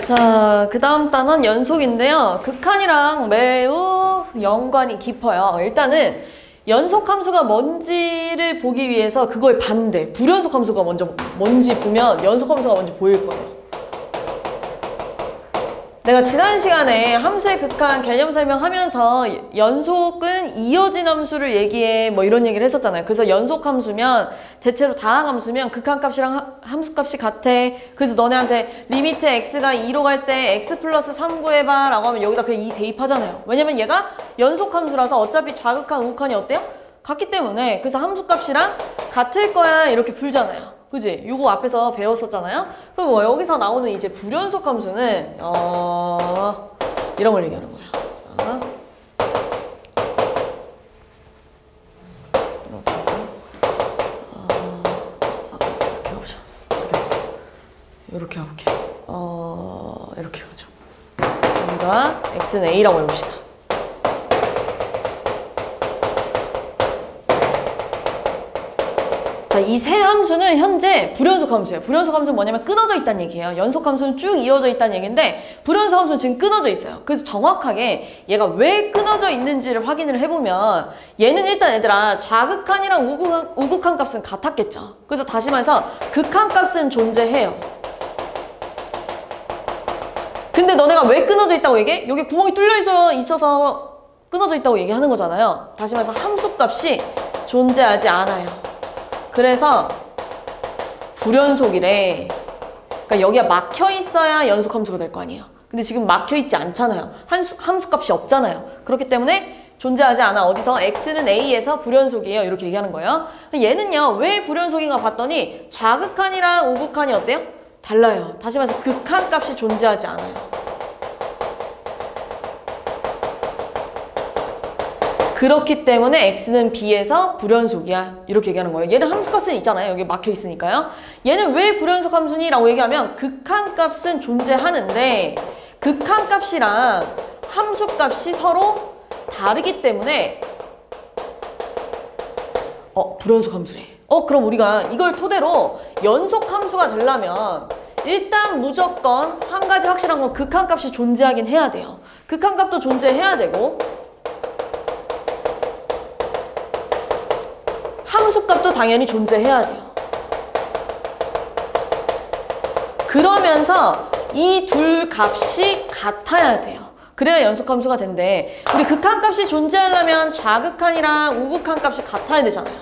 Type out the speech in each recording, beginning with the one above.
자, 그 다음 단원 연속인데요. 극한이랑 매우 연관이 깊어요. 일단은 연속함수가 뭔지를 보기 위해서 그걸 봤는데 불연속함수가 뭔지 보면 연속함수가 뭔지 보일 거예요. 내가 지난 시간에 함수의 극한 개념 설명하면서 연속은 이어진 함수를 얘기해 뭐 이런 얘기를 했었잖아요. 그래서 연속함수면 대체로 다항함수면 극한값이랑 함수값이 같아. 그래서 너네한테 리미트 x가 2로 갈 때 x 플러스 3 구해봐 라고 하면 여기다 그냥 2 대입하잖아요. 왜냐면 얘가 연속함수라서 어차피 좌극한 우극한이 어때요? 같기 때문에. 그래서 함수값이랑 같을 거야 이렇게 풀잖아요. 그지? 요거 앞에서 배웠었잖아요? 그럼 뭐 여기서 나오는 이제 불연속 함수는 이런 걸 얘기하는 거야. 자. 이렇게 가보자. 이렇게 가볼게. 이렇게 가죠. 여기가 x는 a라고 해봅시다. 자, 이 세 함수는 현재 불연속 함수예요. 불연속 함수는 뭐냐면 끊어져 있다는 얘기예요. 연속 함수는 쭉 이어져 있다는 얘기인데 불연속 함수는 지금 끊어져 있어요. 그래서 정확하게 얘가 왜 끊어져 있는지를 확인을 해보면 얘는 일단 얘들아 좌극한이랑 우극한 값은 같았겠죠. 그래서 다시 말해서 극한 값은 존재해요. 근데 너네가 왜 끊어져 있다고 얘기해? 여기 구멍이 뚫려 있어서 끊어져 있다고 얘기하는 거잖아요. 다시 말해서 함수 값이 존재하지 않아요. 그래서 불연속이래. 그러니까 여기가 막혀 있어야 연속 함수가 될 거 아니에요. 근데 지금 막혀 있지 않잖아요. 함수 값이 없잖아요. 그렇기 때문에 존재하지 않아. 어디서? x는 a에서 불연속이에요. 이렇게 얘기하는 거예요. 얘는요. 왜 불연속인가 봤더니 좌극한이랑 우극한이 어때요? 달라요. 다시 말해서 극한 값이 존재하지 않아요. 그렇기 때문에 x는 b에서 불연속이야. 이렇게 얘기하는 거예요. 얘는 함수값은 있잖아요. 여기 막혀 있으니까요. 얘는 왜 불연속 함수니? 라고 얘기하면 극한값은 존재하는데 극한값이랑 함수값이 서로 다르기 때문에 불연속 함수래. 그럼 우리가 이걸 토대로 연속 함수가 되려면 일단 무조건 한 가지 확실한 건 극한값이 존재하긴 해야 돼요. 극한값도 존재해야 되고 함수값도 당연히 존재해야 돼요. 그러면서 이 둘 값이 같아야 돼요. 그래야 연속함수가 된대. 우리 극한값이 존재하려면 좌극한이랑 우극한 값이 같아야 되잖아요.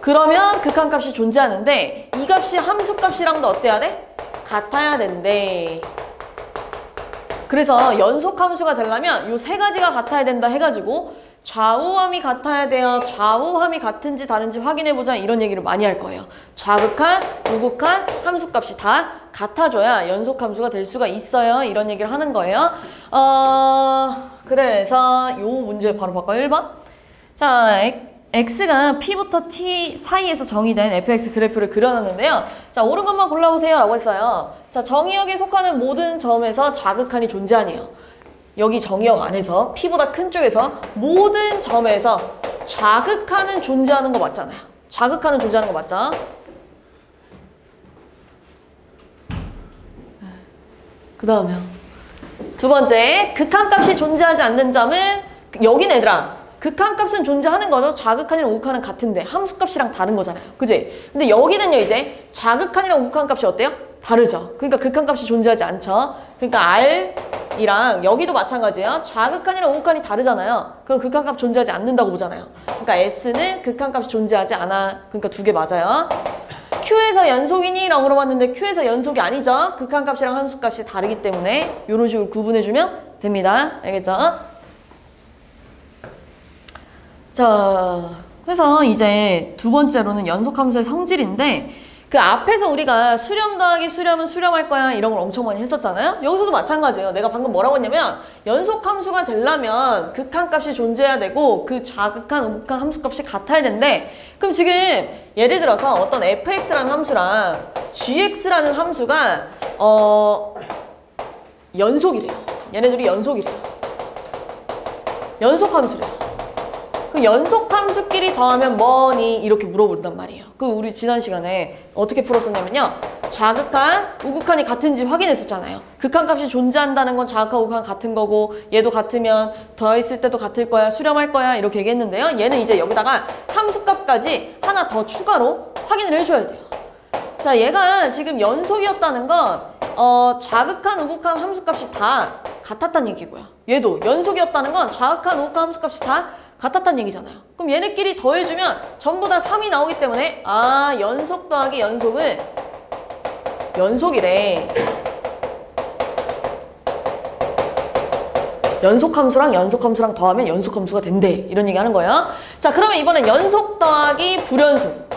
그러면 극한값이 존재하는데 이 값이 함수값이랑도 어때야 돼? 같아야 된대. 그래서 연속함수가 되려면 이 세 가지가 같아야 된다 해가지고 좌우함이 같아야 돼요. 좌우함이 같은지 다른지 확인해보자 이런 얘기를 많이 할 거예요. 좌극한, 우극한, 함수값이 다 같아줘야 연속함수가 될 수가 있어요. 이런 얘기를 하는 거예요. 그래서 요 문제 바로 바꿔요. 1번. 자, x가 p부터 t 사이에서 정의된 fx 그래프를 그려놨는데요. 자, 옳은 것만 골라보세요 라고 했어요. 자, 정의역에 속하는 모든 점에서 좌극한이 존재하네요. 여기 정의역 안에서 P보다 큰 쪽에서 모든 점에서 좌극한은 존재하는 거 맞잖아요. 좌극한은 존재하는 거 맞죠? 그 다음에 두 번째, 극한값이 존재하지 않는 점은 여긴 얘들아 극한값은 존재하는 거죠. 좌극한이랑 우극한은 같은데 함수값이랑 다른 거잖아요. 그지? 근데 여기는요 이제 좌극한이랑 우극한 값이 어때요? 다르죠. 그러니까 극한값이 존재하지 않죠. 그러니까 R이랑 여기도 마찬가지예요. 좌극한이랑 우극한이 다르잖아요. 그럼 극한값 존재하지 않는다고 보잖아요. 그러니까 S는 극한값이 존재하지 않아. 그러니까 두 개 맞아요. Q에서 연속이니? 라고 물어봤는데 Q에서 연속이 아니죠. 극한값이랑 함수값이 다르기 때문에 이런 식으로 구분해주면 됩니다. 알겠죠? 자, 그래서 이제 두 번째로는 연속함수의 성질인데 그 앞에서 우리가 수렴 더하기 수렴은 수렴할 거야 이런 걸 엄청 많이 했었잖아요. 여기서도 마찬가지예요. 내가 방금 뭐라고 했냐면 연속함수가 되려면 극한값이 존재해야 되고 그 좌극한, 우극한 함수값이 같아야 되는데 그럼 지금 예를 들어서 어떤 fx라는 함수랑 gx라는 함수가 연속이래요. 얘네들이 연속이래요. 연속함수래. 그 연속함수끼리 더하면 뭐니? 이렇게 물어본단 말이에요. 그 우리 지난 시간에 어떻게 풀었었냐면요. 자극한, 우극한이 같은지 확인했었잖아요. 극한값이 존재한다는 건 자극한, 우극한 같은 거고 얘도 같으면 더했을 때도 같을 거야, 수렴할 거야 이렇게 얘기했는데요. 얘는 이제 여기다가 함수값까지 하나 더 추가로 확인을 해줘야 돼요. 자, 얘가 지금 연속이었다는 건 자극한, 우극한 함수값이 다 같았다는 얘기고요. 얘도 연속이었다는 건 자극한, 우극한 함수값이 다 같았다는 얘기잖아요. 그럼 얘네끼리 더해주면 전부 다 3이 나오기 때문에 아, 연속 더하기 연속은 연속이래. 연속함수랑 연속함수랑 더하면 연속함수가 된대. 이런 얘기 하는 거예요. 자, 그러면 이번엔 연속 더하기 불연속.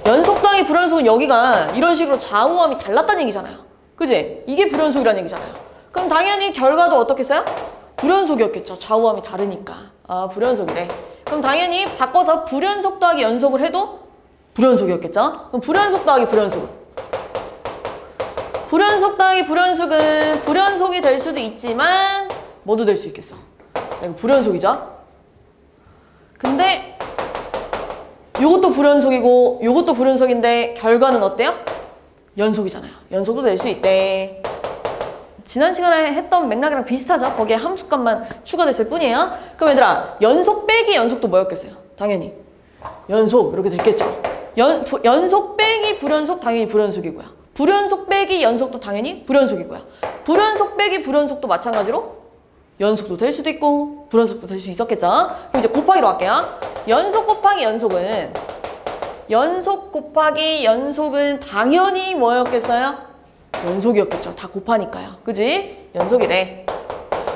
연속 더하기 불연속은 여기가 이런 식으로 좌우함이 달랐다는 얘기잖아요. 그지? 이게 불연속이라는 얘기잖아요. 그럼 당연히 결과도 어떻겠어요? 불연속이었겠죠. 좌우함이 다르니까. 아, 불연속이래. 그럼 당연히 바꿔서 불연속 더하기 연속을 해도 불연속이었겠죠? 그럼 불연속 더하기 불연속은? 불연속 더하기 불연속은 불연속이 될 수도 있지만 뭐도 될 수 있겠어. 자, 이거 불연속이죠? 근데 요것도 불연속이고 요것도 불연속인데 결과는 어때요? 연속이잖아요. 연속도 될 수 있대. 지난 시간에 했던 맥락이랑 비슷하죠? 거기에 함수값만 추가됐을 뿐이에요. 그럼 얘들아, 연속 빼기 연속도 뭐였겠어요? 당연히 연속 이렇게 됐겠죠? 연속 빼기 불연속 당연히 불연속이고요. 불연속 빼기 연속도 당연히 불연속이고요. 불연속 빼기 불연속도 마찬가지로 연속도 될 수도 있고 불연속도 될 수 있었겠죠? 그럼 이제 곱하기로 할게요. 연속 곱하기 연속은 당연히 뭐였겠어요? 연속이었겠죠. 다 곱하니까요. 그지? 연속이래.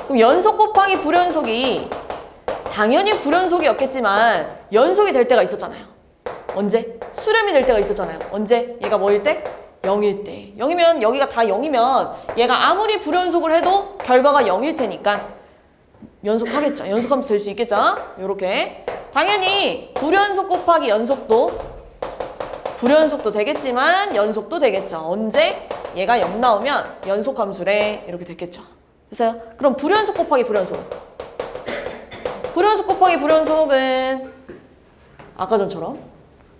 그럼 연속 곱하기 불연속이 당연히 불연속이었겠지만 연속이 될 때가 있었잖아요. 언제? 수렴이 될 때가 있었잖아요. 언제? 얘가 뭐일 때? 0일 때. 0이면 여기가 다 0이면 얘가 아무리 불연속을 해도 결과가 0일 테니까 연속하겠죠. 연속하면서 될 수 있겠죠. 요렇게. 당연히 불연속 곱하기 연속도 불연속도 되겠지만 연속도 되겠죠. 언제? 얘가 0 나오면 연속함수래. 이렇게 됐겠죠. 됐어요? 그럼 불연속 곱하기 불연속은? 불연속 곱하기 불연속은 아까 전처럼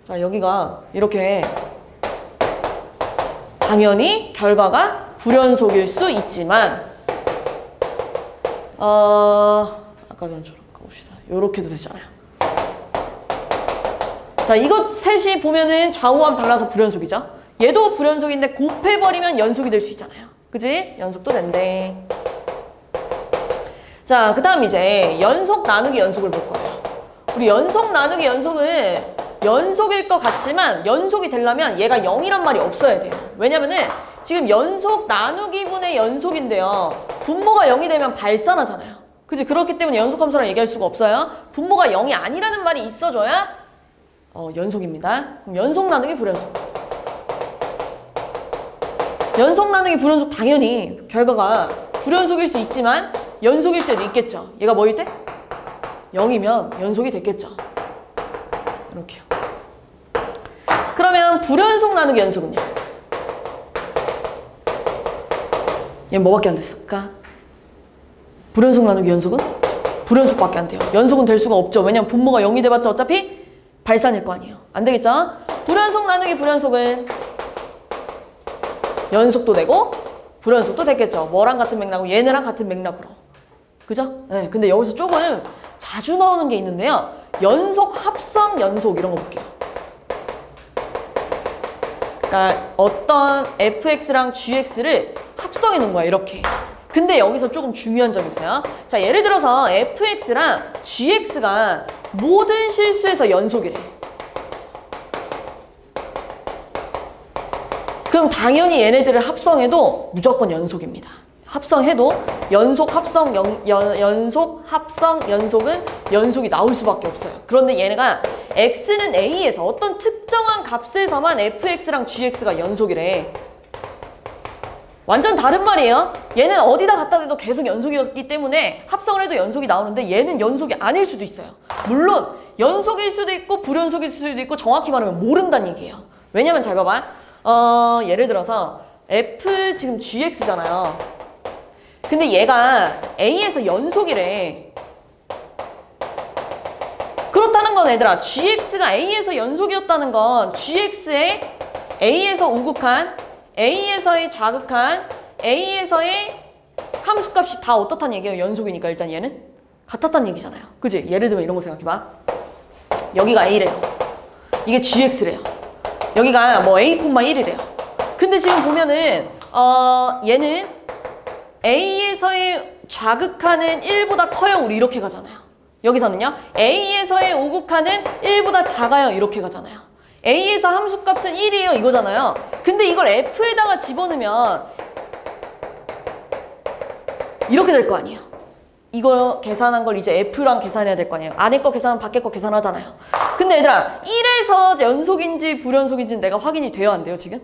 자, 여기가 이렇게 당연히 결과가 불연속일 수 있지만 아까 전처럼 가봅시다. 요렇게도 되잖아요. 자, 이것 셋이 보면은 좌우함 달라서 불연속이죠. 얘도 불연속인데 곱해버리면 연속이 될 수 있잖아요. 그지? 연속도 된대. 자, 그 다음 이제 연속 나누기 연속을 볼 거예요. 우리 연속 나누기 연속은 연속일 것 같지만 연속이 되려면 얘가 0이란 말이 없어야 돼요. 왜냐면은 지금 연속 나누기분의 연속인데요. 분모가 0이 되면 발산하잖아요. 그치? 그렇기 때문에 연속함수랑 얘기할 수가 없어요. 분모가 0이 아니라는 말이 있어줘야 연속입니다. 그럼 연속 나누기 불연속. 연속 나누기 불연속 당연히 결과가 불연속일 수 있지만 연속일 때도 있겠죠. 얘가 뭐일 때? 0이면 연속이 됐겠죠. 이렇게요. 그러면 불연속 나누기 연속은요? 얘 뭐밖에 안 됐을까? 불연속 나누기 연속은? 불연속밖에 안 돼요. 연속은 될 수가 없죠. 왜냐면 분모가 0이 돼봤자 어차피 발산일 거 아니에요. 안 되겠죠? 불연속 나누기 불연속은 연속도 되고 불연속도 됐겠죠. 뭐랑 같은 맥락으로? 얘네랑 같은 맥락으로. 그죠? 네, 근데 여기서 조금 자주 나오는 게 있는데요. 연속, 합성, 연속 이런 거 볼게요. 그러니까 어떤 fx랑 gx를 합성해 놓은 거야, 이렇게. 근데 여기서 조금 중요한 점이 있어요. 자, 예를 들어서 fx랑 gx가 모든 실수에서 연속이래. 그럼 당연히 얘네들을 합성해도 무조건 연속입니다. 합성해도 연속, 합성, 연속, 합성, 연속은 연속이 나올 수밖에 없어요. 그런데 얘네가 x는 a에서 어떤 특정한 값에서만 fx랑 gx가 연속이래. 완전 다른 말이에요. 얘는 어디다 갖다 대도 계속 연속이었기 때문에 합성을 해도 연속이 나오는데 얘는 연속이 아닐 수도 있어요. 물론 연속일 수도 있고 불연속일 수도 있고 정확히 말하면 모른다는 얘기예요. 왜냐면 잘 봐봐. 예를 들어서 f 지금 gx잖아요. 근데 얘가 A에서 연속이래. 그렇다는 건 얘들아, gx가 A에서 연속이었다는 건 gx의 A에서 우극한, A에서의 좌극한, A에서의 함수값이 다 어떻다는 얘기예요? 연속이니까 일단 얘는 같았다는 얘기잖아요. 그지? 예를 들면 이런 거 생각해봐. 여기가 A래요. 이게 gx래요. 여기가 뭐 A,1이래요. 근데 지금 보면은 얘는 A에서의 좌극한은 1보다 커요. 우리 이렇게 가잖아요. 여기서는요. A에서의 우극한은 1보다 작아요. 이렇게 가잖아요. A에서 함수값은 1이에요. 이거잖아요. 근데 이걸 F에다가 집어넣으면 이렇게 될 거 아니에요. 이거 계산한 걸 이제 F랑 계산해야 될 거 아니에요. 안에 거 계산하면 밖에 거 계산하잖아요. 근데 얘들아, 1에서 연속인지 불연속인지는 내가 확인이 돼요? 안 돼요? 지금?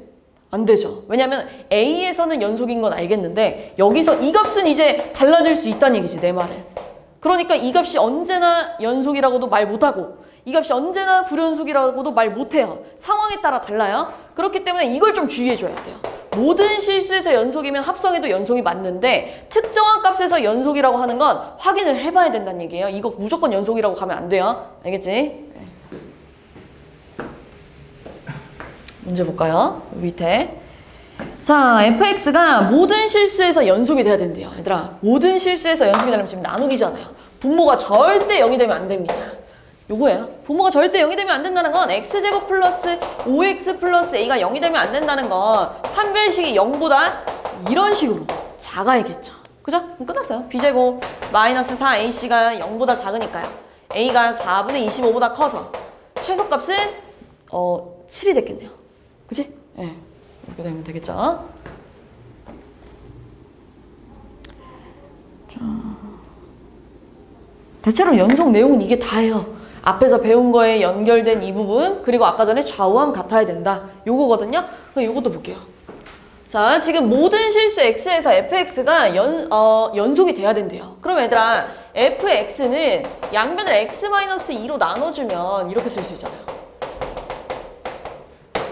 안 되죠. 왜냐면 A에서는 연속인 건 알겠는데 여기서 이 값은 이제 달라질 수 있다는 얘기지, 내 말은. 그러니까 이 값이 언제나 연속이라고도 말 못하고 이 값이 언제나 불연속이라고도 말 못해요. 상황에 따라 달라요. 그렇기 때문에 이걸 좀 주의해줘야 돼요. 모든 실수에서 연속이면 합성해도 연속이 맞는데 특정한 값에서 연속이라고 하는 건 확인을 해봐야 된다는 얘기예요. 이거 무조건 연속이라고 가면 안 돼요. 알겠지? 네. 문제 볼까요? 밑에. 자, fx가 모든 실수에서 연속이 돼야 된대요. 얘들아, 모든 실수에서 연속이 되려면 지금 나누기잖아요. 분모가 절대 0이 되면 안 됩니다. 요거예요. 분모가 절대 0이 되면 안 된다는 건 x제곱 플러스 5x 플러스 a가 0이 되면 안 된다는 건 판별식이 0보다 이런 식으로 작아야겠죠. 그죠? 그럼 끝났어요. b제곱 마이너스 4ac가 0보다 작으니까요. a가 4분의 25보다 커서 최소값은 7이 됐겠네요. 그치? 예. 네. 이렇게 되면 되겠죠? 자, 대체로 연속 내용은 이게 다예요. 앞에서 배운 거에 연결된 이 부분, 그리고 아까 전에 좌우함 같아야 된다. 요거거든요. 그럼 요것도 볼게요. 자, 지금 모든 실수 x에서 fx가 연속이 돼야 된대요. 그럼 얘들아, fx는 양변을 x-2로 나눠주면 이렇게 쓸 수 있잖아요.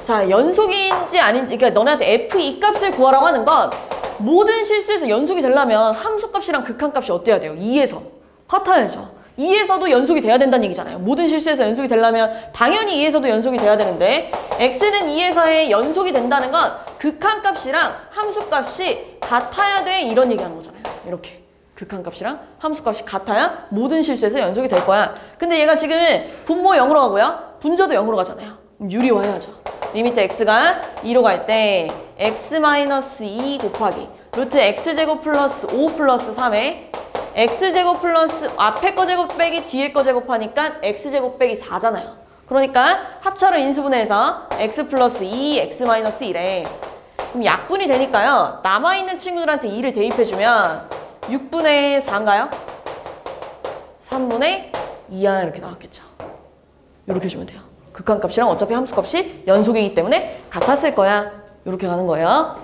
자, 연속인지 아닌지, 그러니까 너네한테 f 이 값을 구하라고 하는 건 모든 실수에서 연속이 되려면 함수값이랑 극한값이 어때야 돼요? 2에서 같아야죠. 2에서도 연속이 돼야 된다는 얘기잖아요. 모든 실수에서 연속이 되려면 당연히 2에서도 연속이 돼야 되는데 x는 2에서의 연속이 된다는 건 극한값이랑 함수값이 같아야 돼, 이런 얘기하는 거잖아요. 이렇게 극한값이랑 함수값이 같아야 모든 실수에서 연속이 될 거야. 근데 얘가 지금 분모 0으로 가고요. 분자도 0으로 가잖아요. 그럼 유리화해야죠. 리미트 x가 2로 갈 때 x-2 곱하기 루트 x제곱 플러스 5 플러스 3에 x제곱 플러스 앞에 거 제곱 빼기 뒤에 거 제곱하니까 x제곱 빼기 4잖아요. 그러니까 합차로 인수분해해서 x 플러스 2, x-1에 그럼 약분이 되니까요. 남아있는 친구들한테 2를 대입해주면 6분의 4인가요? 3분의 2야 이렇게 나왔겠죠. 이렇게 해주면 돼요. 극한값이랑 어차피 함수값이 연속이기 때문에 같았을 거야. 이렇게 가는 거예요.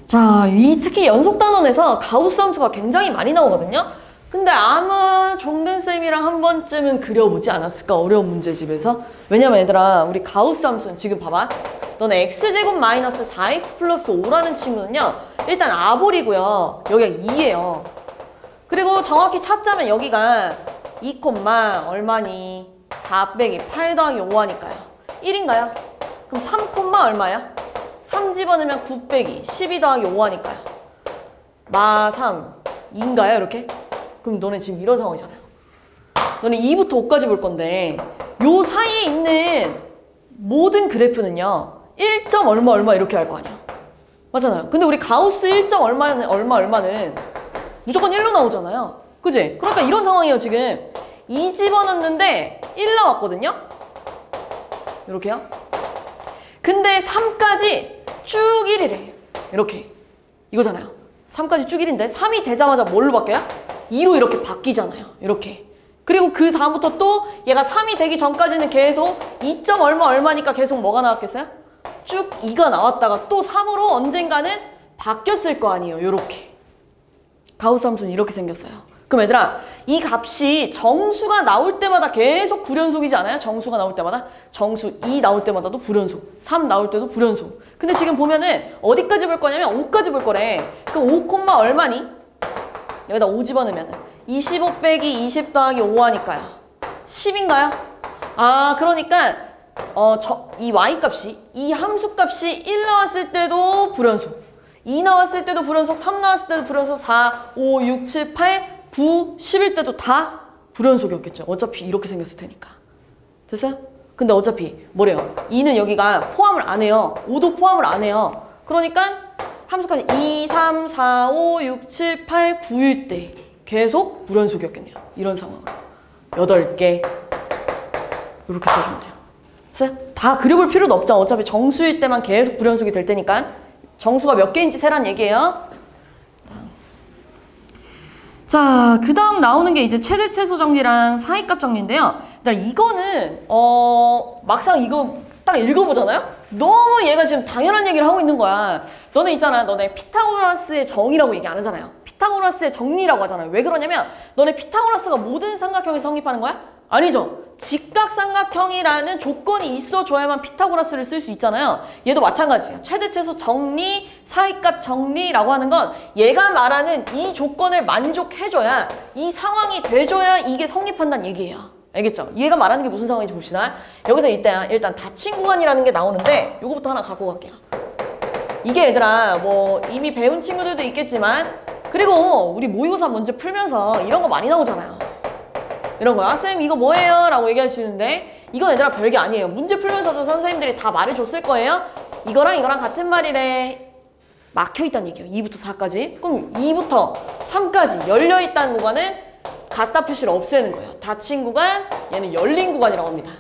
자, 특히 연속단원에서 가우스 함수가 굉장히 많이 나오거든요. 근데 아마 종근쌤이랑 한 번쯤은 그려보지 않았을까? 어려운 문제집에서. 왜냐면 얘들아, 우리 가우스 함수는 지금 봐봐. 너네 x제곱 마이너스 4x 플러스 5라는 친구는요. 일단 아볼이고요. 여기가 2예요. 그리고 정확히 찾자면 여기가 2, 얼마니? 4 빼기 8 더하기 5 하니까요. 1인가요? 그럼 3, 얼마야? 3 집어넣으면 9 빼기 12 더하기 5 하니까요. 마 3, 2인가요? 이렇게? 그럼 너네 지금 이런 상황이잖아요. 너네 2부터 5까지 볼 건데 요 사이에 있는 모든 그래프는요. 1. 얼마 이렇게 할 거 아니야. 맞잖아요. 근데 우리 가우스 1. 얼마는 무조건 1로 나오잖아요. 그지? 그러니까 이런 상황이에요. 지금 2 집어넣는데 1 나왔거든요. 이렇게요. 근데 3까지 쭉 1이래. 이렇게. 이거잖아요. 3까지 쭉 1인데 3이 되자마자 뭘로 바뀌어요? 2로 이렇게 바뀌잖아요. 이렇게. 그리고 그 다음부터 또 얘가 3이 되기 전까지는 계속 2. 얼마니까 계속 뭐가 나왔겠어요? 쭉 2가 나왔다가 또 3으로 언젠가는 바뀌었을 거 아니에요. 이렇게. 가우스 함수는 이렇게 생겼어요. 그럼 얘들아, 이 값이 정수가 나올 때마다 계속 불연속이지 않아요? 정수가 나올 때마다. 정수 2 나올 때마다도 불연속, 3 나올 때도 불연속. 근데 지금 보면은 어디까지 볼 거냐면 5까지 볼 거래. 그럼 5, 얼마니? 여기다 5 집어넣으면 25 빼기 20 더하기 5 하니까요. 10인가요? 아, 그러니까 이 y값이, 이 함수값이 1 나왔을 때도 불연속, 2 나왔을 때도 불연속, 3 나왔을 때도 불연속, 4, 5, 6, 7, 8, 9, 10일 때도 다 불연속이었겠죠. 어차피 이렇게 생겼을 테니까. 됐어요? 근데 어차피 뭐래요? 2는 여기가 포함을 안 해요. 5도 포함을 안 해요. 그러니까 함수까지 2, 3, 4, 5, 6, 7, 8, 9일 때 계속 불연속이었겠네요. 이런 상황으로. 8개. 이렇게 써주면 돼요. 됐어요? 다 그려볼 필요도 없죠. 어차피 정수일 때만 계속 불연속이 될 테니까. 정수가 몇 개인지 세란 얘기예요. 자, 그 다음 나오는 게 이제 최대 최소 정리랑 사이값 정리인데요. 일단 이거는 막상 이거 딱 읽어보잖아요? 너무 얘가 지금 당연한 얘기를 하고 있는 거야. 너네 있잖아. 너네 피타고라스의 정의라고 얘기 안 하잖아요. 피타고라스의 정리라고 하잖아요. 왜 그러냐면 너네 피타고라스가 모든 삼각형이 성립하는 거야? 아니죠. 직각삼각형이라는 조건이 있어줘야만 피타고라스를 쓸 수 있잖아요. 얘도 마찬가지야. 최대 최소 정리, 사이값 정리라고 하는 건 얘가 말하는 이 조건을 만족해줘야, 이 상황이 돼줘야 이게 성립한다는 얘기예요. 알겠죠? 얘가 말하는 게 무슨 상황인지 봅시다. 여기서 일단 닫힌 구간이라는 게 나오는데 요거부터 하나 갖고 갈게요. 이게 얘들아 뭐 이미 배운 친구들도 있겠지만, 그리고 우리 모의고사 문제 풀면서 이런 거 많이 나오잖아요. 이런 거야. 쌤 이거 뭐예요? 라고 얘기할 수 있는데 이건 얘들아 별게 아니에요. 문제 풀면서도 선생님들이 다 말해줬을 거예요. 이거랑 이거랑 같은 말이래. 막혀있다는 얘기예요. 2부터 4까지. 그럼 2부터 3까지 열려있다는 구간은 갖다 표시를 없애는 거예요. 닫힌 구간, 얘는 열린 구간이라고 합니다.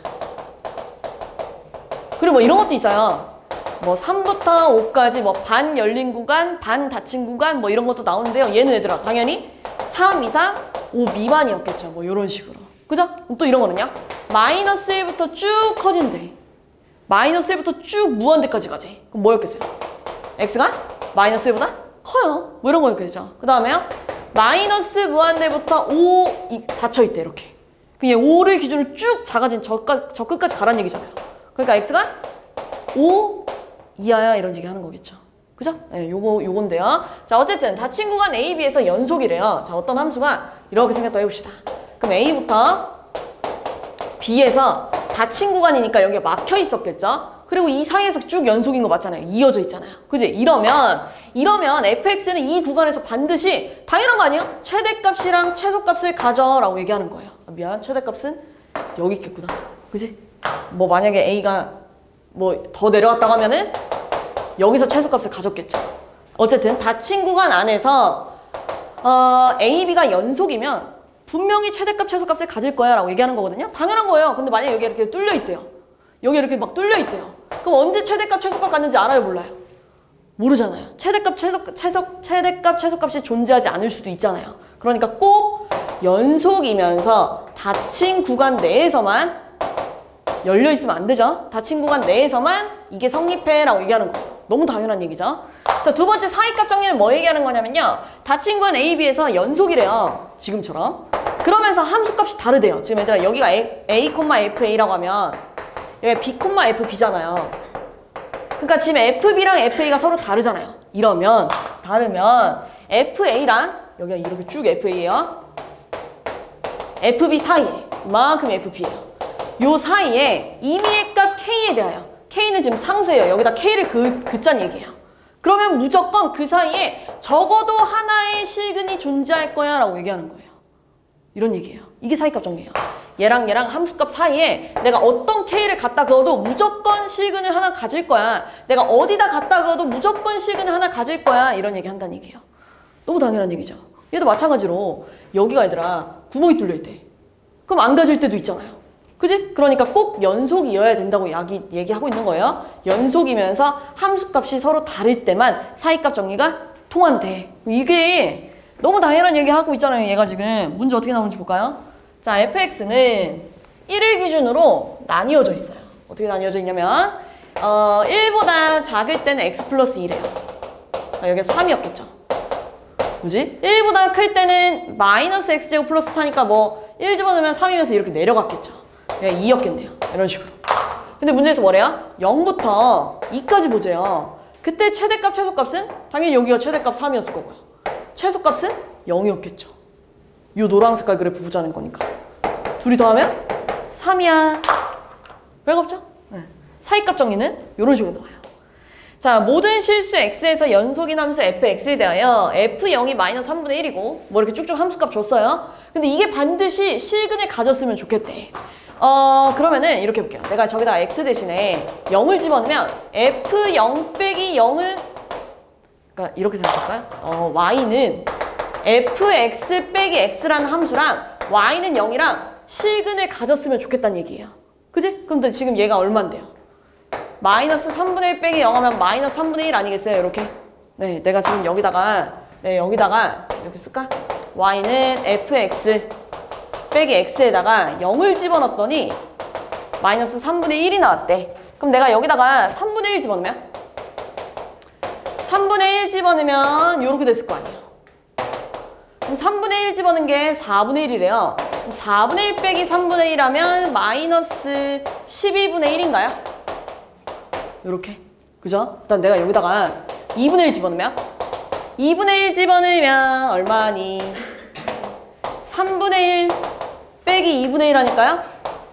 그리고 뭐 이런 것도 있어요. 뭐 3부터 5까지 뭐 반 열린 구간, 반 닫힌 구간 뭐 이런 것도 나오는데요. 얘는 얘들아 당연히 3 이상 5 미만이었겠죠. 뭐 이런 식으로. 그죠? 또 이런 거는요. 마이너스 1부터 쭉 커진대. 마이너스 1부터 쭉 무한대까지 가지. 그럼 뭐였겠어요? x가 마이너스 1보다 커요. 뭐 이런 거였겠죠. 그 다음에요. 마이너스 무한대부터 5 닫혀있대. 이렇게. 그냥 5를 기준으로 쭉 작아진 저 끝까지 가라는 얘기잖아요. 그러니까 x가 5 이하야 이런 얘기 하는 거겠죠. 그죠? 네, 요건데요. 자, 어쨌든 닫힌 구간 A, B에서 연속이래요. 자, 어떤 함수가 이렇게 생겼다 해봅시다. 그럼 A부터 B에서 닫힌 구간이니까 여기가 막혀 있었겠죠? 그리고 이 사이에서 쭉 연속인 거 맞잖아요. 이어져 있잖아요. 그지? 이러면 fx는 이 구간에서 반드시 당연한 거 아니에요? 최대값이랑 최소값을 가져라고 얘기하는 거예요. 미안, 최대값은 여기 있겠구나. 그지? 뭐 만약에 A가 뭐 더 내려왔다고 하면은 여기서 최소값을 가졌겠죠. 어쨌든 닫힌 구간 안에서 A, B가 연속이면 분명히 최대값, 최소값을 가질 거야 라고 얘기하는 거거든요. 당연한 거예요. 근데 만약에 여기 이렇게 뚫려 있대요. 여기 이렇게 막 뚫려 있대요. 그럼 언제 최대값, 최소값 갔는지 알아요, 몰라요? 모르잖아요. 최대값, 최소값이 존재하지 않을 수도 있잖아요. 그러니까 꼭 연속이면서 닫힌 구간 내에서만 열려 있으면 안 되죠. 닫힌 구간 내에서만 이게 성립해 라고 얘기하는 거예요. 너무 당연한 얘기죠. 자, 두 번째 사이값 정리는 뭐 얘기하는 거냐면요. 닫힌 구간 A, B에서 연속이래요. 지금처럼. 그러면서 함수값이 다르대요. 지금 얘들아 여기가 A, FA라고 하면 여기가 B, FB잖아요. 그러니까 지금 FB랑 FA가 서로 다르잖아요. 이러면 다르면 FA랑 여기가 이렇게 쭉 FA예요. FB 사이에 이만큼 FB예요. 요 사이에 임의의 값 K에 대하여, K는 지금 상수예요. 여기다 K를 긋자는 얘기예요. 그러면 무조건 그 사이에 적어도 하나의 실근이 존재할 거야 라고 얘기하는 거예요. 이런 얘기예요. 이게 사이값 정리예요. 얘랑 함수값 사이에 내가 어떤 K를 갖다 그어도 무조건 실근을 하나 가질 거야. 내가 어디다 갖다 그어도 무조건 실근을 하나 가질 거야. 이런 얘기 한다는 얘기예요. 너무 당연한 얘기죠. 얘도 마찬가지로 여기가 얘들아 구멍이 뚫려 있대. 그럼 안 가질 때도 있잖아요. 그지? 그러니까 꼭 연속이어야 된다고 얘기하고 있는 거예요. 연속이면서 함수값이 서로 다를 때만 사이값 정리가 통한대. 이게 너무 당연한 얘기 하고 있잖아요. 얘가 지금. 문제 어떻게 나오는지 볼까요? 자, fx는 1을 기준으로 나뉘어져 있어요. 어떻게 나뉘어져 있냐면 1보다 작을 때는 x 플러스 2래요. 여기가 3이었겠죠. 뭐지? 1보다 클 때는 마이너스 x제곱 플러스 4니까 뭐 1 집어넣으면 3이면서 이렇게 내려갔겠죠. 2였겠네요. 이런 식으로. 근데 문제에서 뭐래요? 0부터 2까지 보재요. 그때 최대값, 최소값은? 당연히 여기가 최대값 3이었을 거고요. 최소값은 0이었겠죠. 요 노란 색깔 그래프 보자는 거니까. 둘이 더하면 3이야. 왜 없죠? 네. 사이값 정리는 이런 식으로 나와요. 자, 모든 실수 x에서 연속인 함수 fx에 대하여 f0이 마이너스 3분의 1이고 뭐 이렇게 쭉쭉 함수값 줬어요. 근데 이게 반드시 실근을 가졌으면 좋겠대. 그러면은 이렇게 해볼게요. 내가 저기다 x 대신에 0을 집어넣으면 f0 빼기 0은 그러니까 이렇게 생각할까요? y는 fx 빼기 x라는 함수랑 y는 0이랑 실근을 가졌으면 좋겠다는 얘기예요. 그지? 그럼 지금 얘가 얼만데요? 마이너스 3분의 1 빼기 0 하면 마이너스 3분의 1 아니겠어요? 이렇게. 네, 내가 지금 여기다가 이렇게 쓸까? y는 fx 빼기 x에다가 0을 집어넣었더니 마이너스 3분의 1이 나왔대. 그럼 내가 여기다가 3분의 1 집어넣으면? 3분의 1 집어넣으면 이렇게 됐을 거 아니에요. 그럼 3분의 1 집어넣은 게 4분의 1이래요. 그럼 4분의 1 빼기 3분의 1 하면 마이너스 12분의 1인가요? 요렇게. 그죠? 일단 내가 여기다가 2분의 1 집어넣으면? 2분의 1 집어넣으면 얼마니? 3분의 1 빼기 2분의 1 하니까요?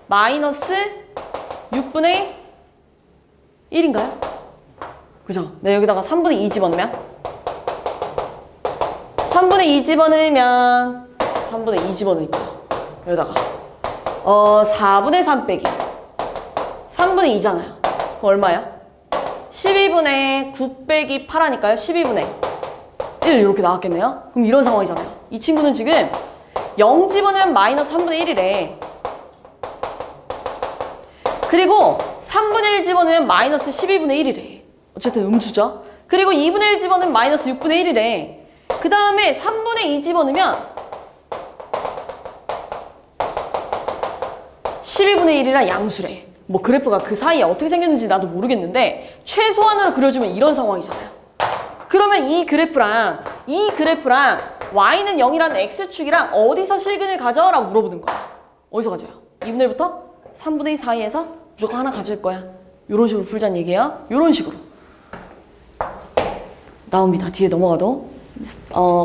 마이너스 6분의 1인가요? 그죠? 네, 여기다가 3분의 2 집어넣으면? 3분의 2 집어넣으면 3분의 2 집어넣을게요. 여기다가 4분의 3 빼기 3분의 2잖아요. 그럼 얼마예요? 12분의 9 빼기 8 하니까요. 12분의 1 이렇게 나왔겠네요. 그럼 이런 상황이잖아요. 이 친구는 지금 0 집어넣으면 마이너스 3분의 1이래. 그리고 3분의 1 집어넣으면 마이너스 12분의 1이래. 어쨌든 음수죠. 그리고 2분의 1 집어넣으면 마이너스 6분의 1이래. 그 다음에 3분의 2 집어넣으면 12분의 1이랑 양수래. 뭐 그래프가 그 사이에 어떻게 생겼는지 나도 모르겠는데 최소한으로 그려주면 이런 상황이잖아요. 그러면 이 그래프랑 y는 0이라는 x축이랑 어디서 실근을 가져? 라고 물어보는 거야. 어디서 가져요? 2분의 1부터 3분의 2 사이에서 무조건 하나 가질 거야. 이런 식으로 풀자는 얘기예요. 이런 식으로 나옵니다. 뒤에 넘어가도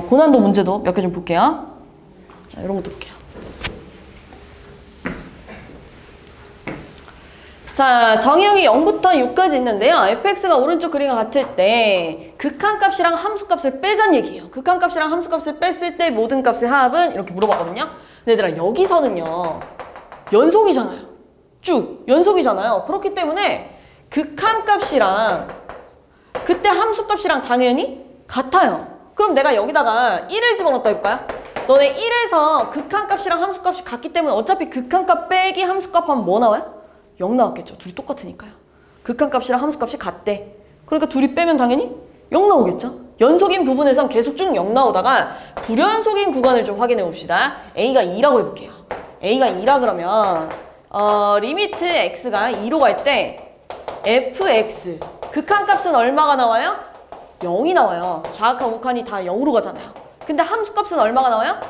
고난도 문제도 몇 개 좀 볼게요. 자, 이런 것도 볼게요. 자, 정의형이 0부터 6까지 있는데요. fx가 오른쪽 그림과 같을 때 극한값이랑 함수값을 빼자는 얘기예요. 극한값이랑 함수값을 뺐을 때 모든 값의 합은 이렇게 물어봤거든요. 근데 얘들아, 여기서는요. 연속이잖아요. 쭉 연속이잖아요. 그렇기 때문에 극한값이랑 그때 함수값이랑 당연히 같아요. 그럼 내가 여기다가 1을 집어넣었다 해볼까요? 너네 1에서 극한값이랑 함수값이 같기 때문에 어차피 극한값 빼기 함수값 하면 뭐 나와요? 0 나왔겠죠. 둘이 똑같으니까요. 극한값이랑 함수값이 같대. 그러니까 둘이 빼면 당연히 0 나오겠죠. 연속인 부분에선 계속 쭉 0 나오다가 불연속인 구간을 좀 확인해 봅시다. A가 2라고 해볼게요. A가 2라 그러면 리미트 x가 2로 갈 때 fx 극한값은 얼마가 나와요? 0이 나와요. 좌극한 우극한이 다 0으로 가잖아요. 근데 함수값은 얼마가 나와요?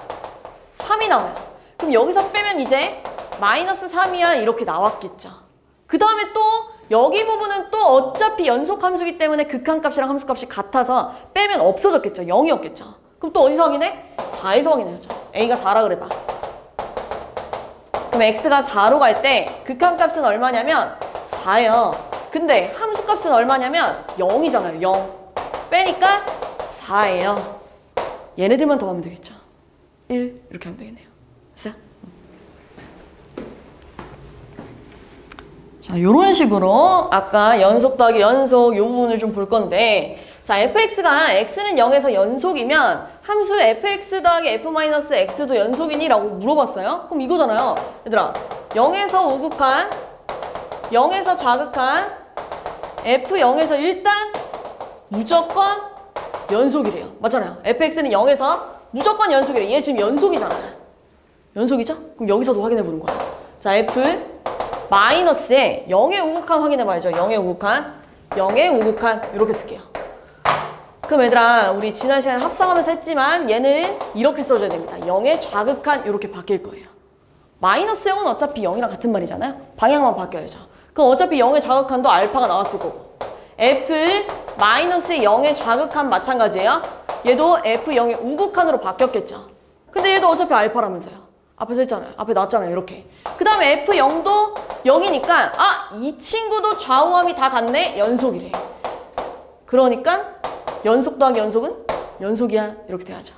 3이 나와요. 그럼 여기서 빼면 이제 마이너스 3이야 이렇게 나왔겠죠. 그 다음에 또 여기 부분은 또 어차피 연속 함수기 때문에 극한값이랑 함수값이 같아서 빼면 없어졌겠죠. 0이었겠죠. 그럼 또 어디서 확인해? 4에서 확인해야죠. A가 4라 그래봐. 그럼 X가 4로 갈 때 극한값은 얼마냐면 4예요. 근데 함수값은 얼마냐면 0이잖아요. 0. 빼니까 4예요. 얘네들만 더하면 되겠죠. 1 이렇게 하면 되겠네요. 됐어요? 자, 요런 식으로 아까 연속 더하기 연속 요 부분을 좀 볼 건데 자, fx가 x는 0에서 연속이면 함수 fx 더하기 f-x도 연속이니? 라고 물어봤어요. 그럼 이거잖아요. 얘들아, 0에서 우극한, 0에서 좌극한, f0에서 일단 무조건 연속이래요. 맞잖아요. fx는 0에서 무조건 연속이래. 얘 지금 연속이잖아요. 연속이죠? 그럼 여기서도 확인해보는 거야. 자, f 마이너스에 0의 우극한 확인해봐야죠. 0의 우극한, 0의 우극한 이렇게 쓸게요. 그럼 얘들아 우리 지난 시간에 합성하면서 했지만 얘는 이렇게 써줘야 됩니다. 0의 좌극한 이렇게 바뀔 거예요. 마이너스 0은 어차피 0이랑 같은 말이잖아요. 방향만 바뀌어야죠. 그럼 어차피 0의 좌극한도 알파가 나왔을 거고 F 마이너스 0의 좌극한 마찬가지예요. 얘도 F0의 우극한으로 바뀌었겠죠. 근데 얘도 어차피 알파라면서요. 앞에서 했잖아요. 앞에 나왔잖아요. 이렇게. 그 다음에 F0도 0이니까 이 친구도 좌우함이 다 같네? 연속이래. 그러니까 연속 더하기 연속은 연속이야. 이렇게 돼야죠.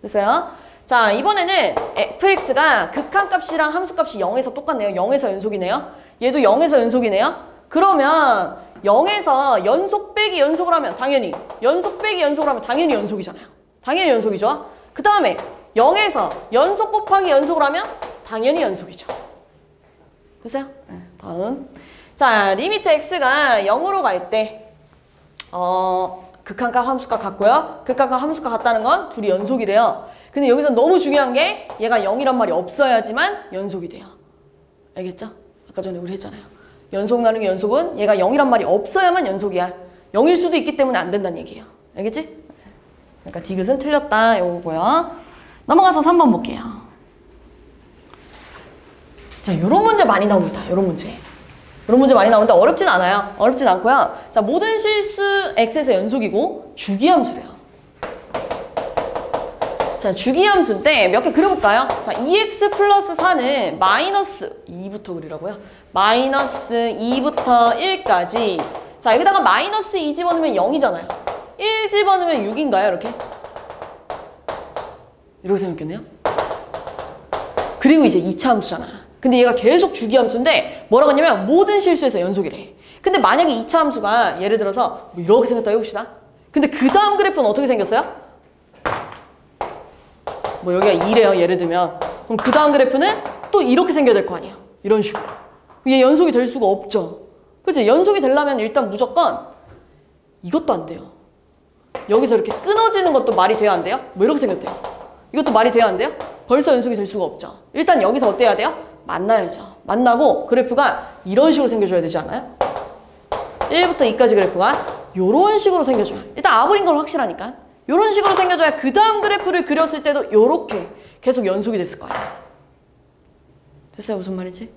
됐어요? 자, 이번에는 fx가 극한값이랑 함수값이 0에서 똑같네요. 0에서 연속이네요. 얘도 0에서 연속이네요. 그러면 0에서 연속 빼기 연속을 하면 당연히 연속 빼기 연속을 하면 당연히 연속이잖아요. 당연히 연속이죠. 그 다음에 0에서 연속 곱하기 연속을 하면 당연히 연속이죠. 됐어요? 네, 다음. 자, 리미트 x가 0으로 갈 때 극한값 함수값 같고요. 극한값 함수값 같다는 건 둘이 연속이래요. 근데 여기서 너무 중요한 게 얘가 0이란 말이 없어야지만 연속이 돼요. 알겠죠? 아까 전에 우리 했잖아요. 연속 나누기 연속은 얘가 0이란 말이 없어야만 연속이야. 0일 수도 있기 때문에 안 된다는 얘기예요. 알겠지? 그러니까 디귿은 틀렸다. 요거고요. 넘어가서 3번 볼게요. 자, 요런 문제 많이 나옵니다. 요런 문제. 요런 문제 많이 나오는데 어렵진 않아요. 어렵진 않고요. 자, 모든 실수 x에서 연속이고 주기함수래요. 자, 주기함수인데 몇 개 그려볼까요? 자, 2x 플러스 4는 마이너스 2부터 그리라고요. 마이너스 2부터 1까지. 자, 여기다가 마이너스 2 집어넣으면 0이잖아요. 1 집어넣으면 6인가요? 이렇게? 이렇게 생각했네요. 그리고 이제 2차 함수잖아. 근데 얘가 계속 주기함수인데 뭐라고 하냐면 모든 실수에서 연속이래. 근데 만약에 2차 함수가 예를 들어서 뭐 이렇게 생겼다 해봅시다. 근데 그 다음 그래프는 어떻게 생겼어요? 뭐 여기가 2래요. 예를 들면. 그럼 그 다음 그래프는 또 이렇게 생겨야 될 거 아니에요. 이런 식으로. 얘 연속이 될 수가 없죠. 그치? 연속이 되려면 일단 무조건 이것도 안 돼요. 여기서 이렇게 끊어지는 것도 말이 돼야 안 돼요? 뭐 이렇게 생겼대요. 이것도 말이 돼야 안 돼요? 벌써 연속이 될 수가 없죠. 일단 여기서 어때야 돼요? 만나야죠. 만나고 그래프가 이런 식으로 생겨줘야 되지 않아요? 1부터 2까지 그래프가 이런 식으로 생겨줘요. 일단 아브린 건 확실하니까. 이런 식으로 생겨줘야 그 다음 그래프를 그렸을 때도 이렇게 계속 연속이 됐을 거예요. 됐어요? 무슨 말인지?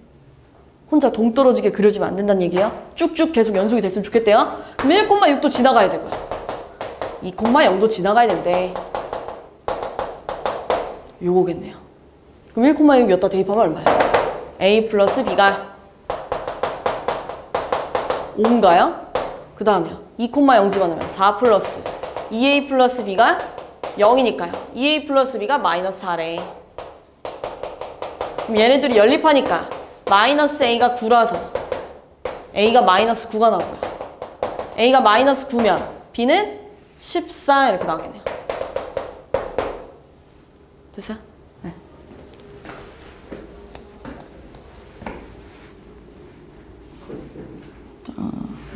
혼자 동떨어지게 그려지면 안 된다는 얘기예요. 쭉쭉 계속 연속이 됐으면 좋겠대요. 그럼 1,6도 지나가야 되고요. 2,0도 지나가야 되는데 요거겠네요. 그럼 1,6 여기다 대입하면 얼마예요? a 플러스 b가 5인가요? 그 다음에요. 2,0 집어넣으면 4 플러스 2a 플러스 b가 0이니까요. 2a 플러스 b가 마이너스 4래. 그럼 얘네들이 연립하니까 마이너스 a가 9라서 a가 마이너스 9가 나오고요. a가 마이너스 9면 b는 14 이렇게 나오겠네요. 됐어요? 네.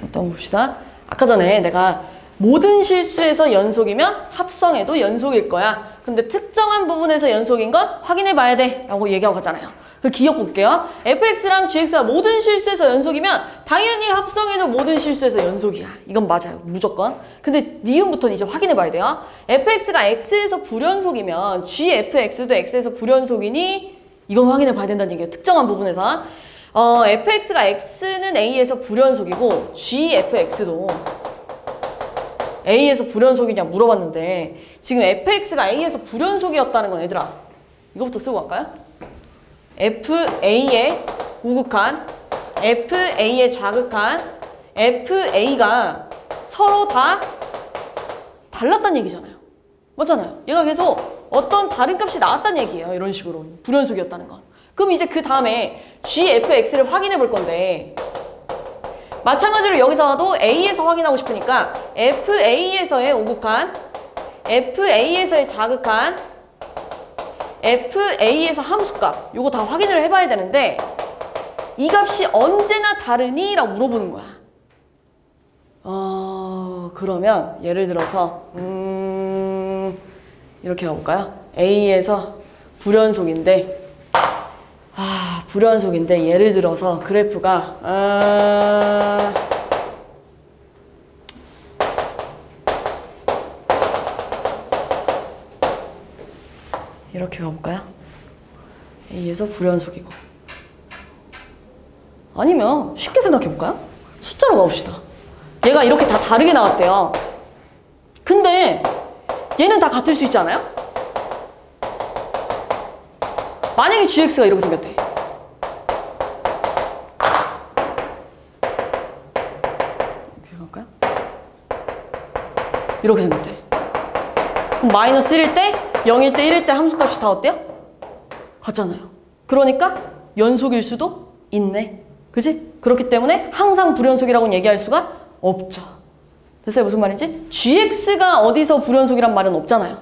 일단 봅시다. 아까 전에 내가 모든 실수에서 연속이면 합성해도 연속일 거야. 근데 특정한 부분에서 연속인 건 확인해 봐야 돼 라고 얘기하고 갔잖아요. 그 기억 볼게요. fx랑 gx가 모든 실수에서 연속이면 당연히 합성해도 모든 실수에서 연속이야. 이건 맞아요. 무조건. 근데 니은부터는 이제 확인해 봐야 돼요. fx가 x에서 불연속이면 gfx도 x에서 불연속이니 이건 확인해 봐야 된다는 얘기예요. 특정한 부분에서. fx가 x는 a에서 불연속이고 gfx도 a에서 불연속이냐 물어봤는데 지금 fx가 a에서 불연속이었다는 건 얘들아 이거부터 쓰고 갈까요? fa의 우극한, fa의 좌극한, fa가 서로 다 달랐다는 얘기잖아요. 맞잖아요. 얘가 계속 어떤 다른 값이 나왔다는 얘기예요. 이런 식으로 불연속이었다는 건. 그럼 이제 그 다음에 gfx를 확인해 볼 건데 마찬가지로 여기서도 a에서 확인하고 싶으니까 fa에서의 우극한, fa에서의 좌극한, fa에서 함수값 요거 다 확인을 해봐야 되는데 이 값이 언제나 다르니? 라고 물어보는 거야. 그러면 예를 들어서 이렇게 가볼까요? a에서 불연속인데 불연속인데 예를 들어서 그래프가 이렇게 가볼까요? A에서 불연속이고. 아니면 쉽게 생각해볼까요? 숫자로 가봅시다. 얘가 이렇게 다 다르게 나왔대요. 근데 얘는 다 같을 수 있지 않아요? 만약에 GX가 이렇게 생겼대. 이렇게 갈까요? 이렇게 생겼대. 그럼 마이너스 1일 때, 0일 때, 1일 때 함수값이 다 어때요? 같잖아요. 그러니까 연속일 수도 있네. 그지? 그렇기 때문에 항상 불연속이라고는 얘기할 수가 없죠. 됐어요? 무슨 말인지? GX가 어디서 불연속이란 말은 없잖아요.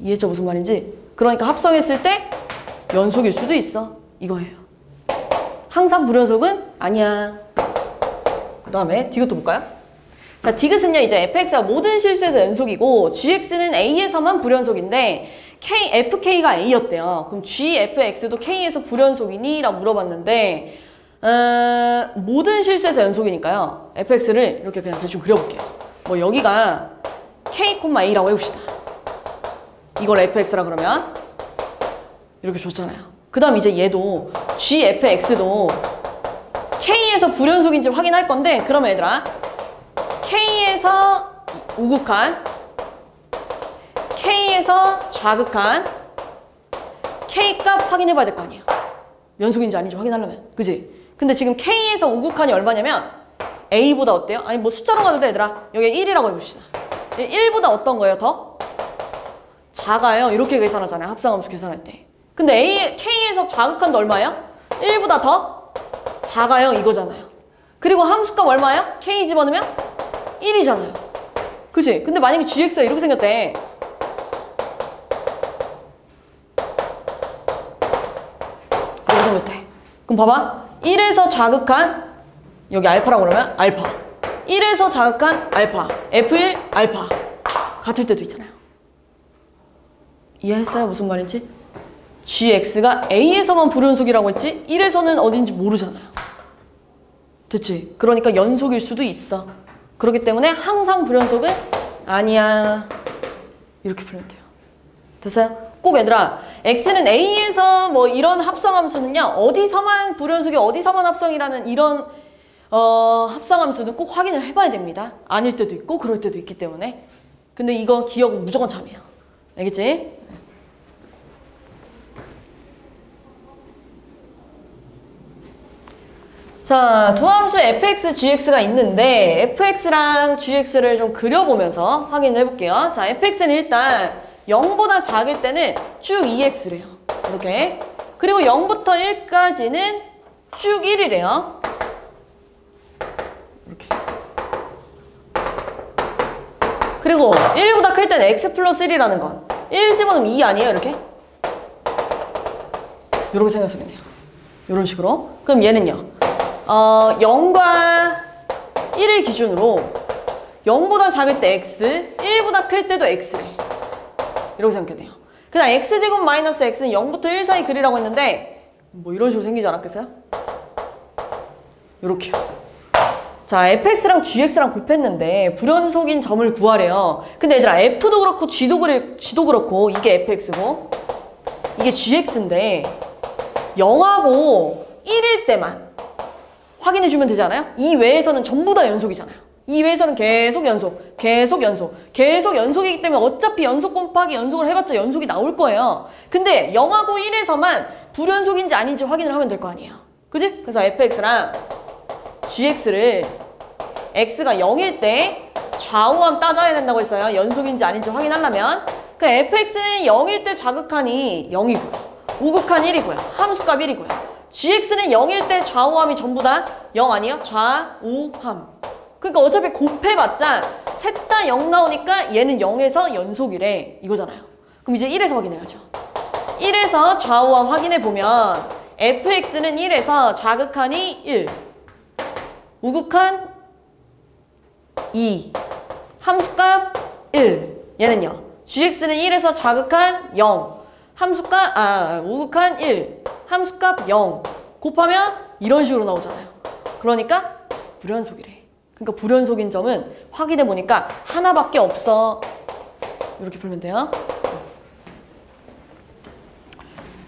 이해했죠? 무슨 말인지? 그러니까 합성했을 때 연속일 수도 있어. 이거예요. 항상 불연속은 아니야. 그 다음에 디귿도 볼까요? 자, 디귿은요, 이제 fx가 모든 실수에서 연속이고 gx는 a에서만 불연속인데 fk가 a였대요. 그럼 gfx도 k에서 불연속이니? 라고 물어봤는데 모든 실수에서 연속이니까요. fx를 이렇게 그냥 대충 그려볼게요. 뭐 여기가 k, a라고 해봅시다. 이걸 fx라 그러면 이렇게 줬잖아요. 그 다음 이제 얘도 gfx도 k에서 불연속인지 확인할 건데, 그러면 얘들아 k에서 우극한, k에서 좌극한 k 값 확인해 봐야 될 거 아니에요. 연속인지 아닌지 확인하려면. 그지? 근데 지금 k에서 우극한이 얼마냐면 a보다 어때요? 아니 뭐 숫자로 가도 돼 얘들아. 여기 1이라고 해봅시다. 1보다 어떤 거예요? 더? 작아요. 이렇게 계산하잖아요. 합성함수 계산할 때. 근데 k에서 좌극한도 얼마예요? 1보다 더 작아요. 이거잖아요. 그리고 함수값 얼마예요? k 집어넣으면 1이잖아요. 그치? 근데 만약에 gx가 이렇게 생겼대. 이렇게 생겼대. 그럼 봐봐. 1에서 좌극한, 여기 알파라고 그러면 알파. 1에서 좌극한 알파. F1 알파. 같을 때도 있잖아요. 이해했어요? 무슨 말인지? gx가 a에서만 불연속이라고 했지 1에서는 어딘지 모르잖아요. 됐지? 그러니까 연속일 수도 있어. 그렇기 때문에 항상 불연속은 아니야. 이렇게 풀면 돼요. 됐어요? 꼭 얘들아, x는 a에서 뭐 이런 합성함수는요, 어디서만 불연속이 어디서만 합성이라는 이런 합성함수는 꼭 확인을 해봐야 됩니다. 아닐 때도 있고 그럴 때도 있기 때문에. 근데 이거 기억은 무조건 참이에요. 알겠지? 자, 두 함수 fx, gx가 있는데 fx랑 gx를 좀 그려보면서 확인을 해볼게요. 자, fx는 일단 0보다 작을 때는 쭉 2x래요. 이렇게. 그리고 0부터 1까지는 쭉 1이래요. 이렇게. 그리고 1보다 클 때는 x 플러스 1이라는 건 1 집어넣으면 2 아니에요? 이렇게? 이렇게 생각하겠네요. 이런 식으로. 그럼 얘는요. 0과 1을 기준으로 0보다 작을 때 x, 1보다 클 때도 x래. 이렇게 생각해요. 그냥 x제곱 마이너스 x는 0부터 1 사이 그리라고 했는데 뭐 이런 식으로 생기지 않았겠어요? 이렇게요. 자, fx랑 gx랑 곱했는데 불연속인 점을 구하래요. 근데 얘들아, f도 그렇고 g도 그렇고 이게 fx고 이게 gx인데 0하고 1일 때만 확인해주면 되지 않아요? 이 외에서는 전부 다 연속이잖아요. 이 외에서는 계속 연속, 계속 연속, 계속 연속이기 때문에 어차피 연속 곱하기 연속을 해봤자 연속이 나올 거예요. 근데 0하고 1에서만 불연속인지 아닌지 확인을 하면 될 거 아니에요. 그지? 그래서 fx랑 gx를 x가 0일 때 좌우함 따져야 된다고 했어요. 연속인지 아닌지 확인하려면. 그 fx는 0일 때 좌극한이 0이고요. 우극한 1이고요. 함수값 1이고요. gx는 0일 때 좌우함이 전부 다 0 아니에요? 좌우함. 그러니까 어차피 곱해봤자 셋 다 0 나오니까 얘는 0에서 연속이래. 이거잖아요. 그럼 이제 1에서 확인해야죠. 1에서 좌우함 확인해보면 fx는 1에서 좌극한이 1, 우극한 2, 함수값 1. 얘는요. gx는 1에서 좌극한 0, 우극한 1, 함수값 0 곱하면 이런 식으로 나오잖아요. 그러니까 불연속이래. 그러니까 불연속인 점은 확인해 보니까 하나밖에 없어. 이렇게 풀면 돼요.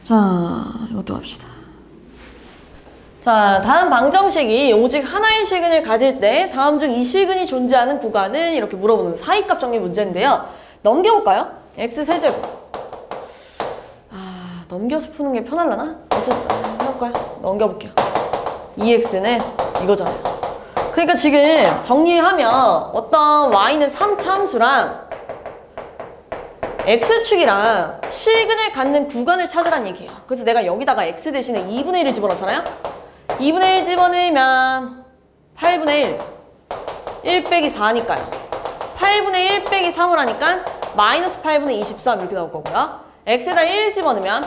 자, 이것도 갑시다. 자, 다음 방정식이 오직 하나의 시근을 가질 때 다음 중 이 시근이 존재하는 구간은 이렇게 물어보는 사이값 정리 문제인데요. 넘겨볼까요? x세제곱. 넘겨서 푸는 게 편하려나? 어쨌든 해볼까요? 넘겨볼게요. 2x는 이거잖아요. 그러니까 지금 정리하면 어떤 y는 3차 함수랑 x축이랑 시근을 갖는 구간을 찾으란 얘기예요. 그래서 내가 여기다가 x 대신에 2분의 1을 집어넣잖아요. 2분의 1 집어넣으면 8분의 1 빼기 4니까요. 8분의 1 빼기 3을 하니까 마이너스 8분의 23 이렇게 나올 거고요. x에다 1 집어넣으면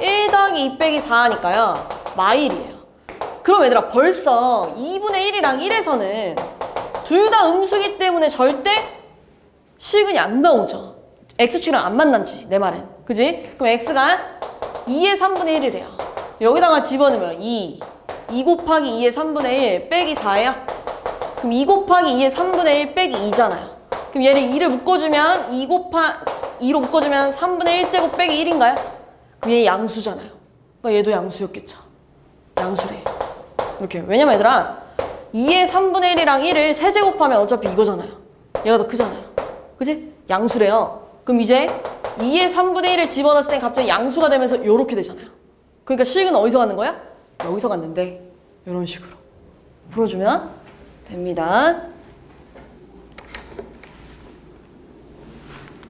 1 더하기 2 빼기 4 하니까요. 마일이에요. 그럼 얘들아 벌써 2분의 1이랑 1에서는 둘 다 음수기 때문에 절대 시근이 안 나오죠. x축이랑 안 만난지 내 말은. 그지? 그럼 x가 2의 3분의 1이래요. 여기다가 집어넣으면 2 곱하기 2의 3분의 1 빼기 4예요. 그럼 2 곱하기 2의 3분의 1 빼기 2잖아요. 그럼 얘를 2를 묶어주면 2로 묶어주면 3분의 1제곱 빼기 1인가요? 그럼 얘 양수잖아요. 그러니까 얘도 양수였겠죠. 양수래. 이렇게. 왜냐면 얘들아 2의 3분의 1이랑 1을 세제곱하면 어차피 이거잖아요. 얘가 더 크잖아요. 그치? 양수래요. 그럼 이제 2의 3분의 1을 집어넣었을 때 갑자기 양수가 되면서 이렇게 되잖아요. 그러니까 식은 어디서 갖는 거야? 여기서 갔는데 이런 식으로 풀어주면 됩니다.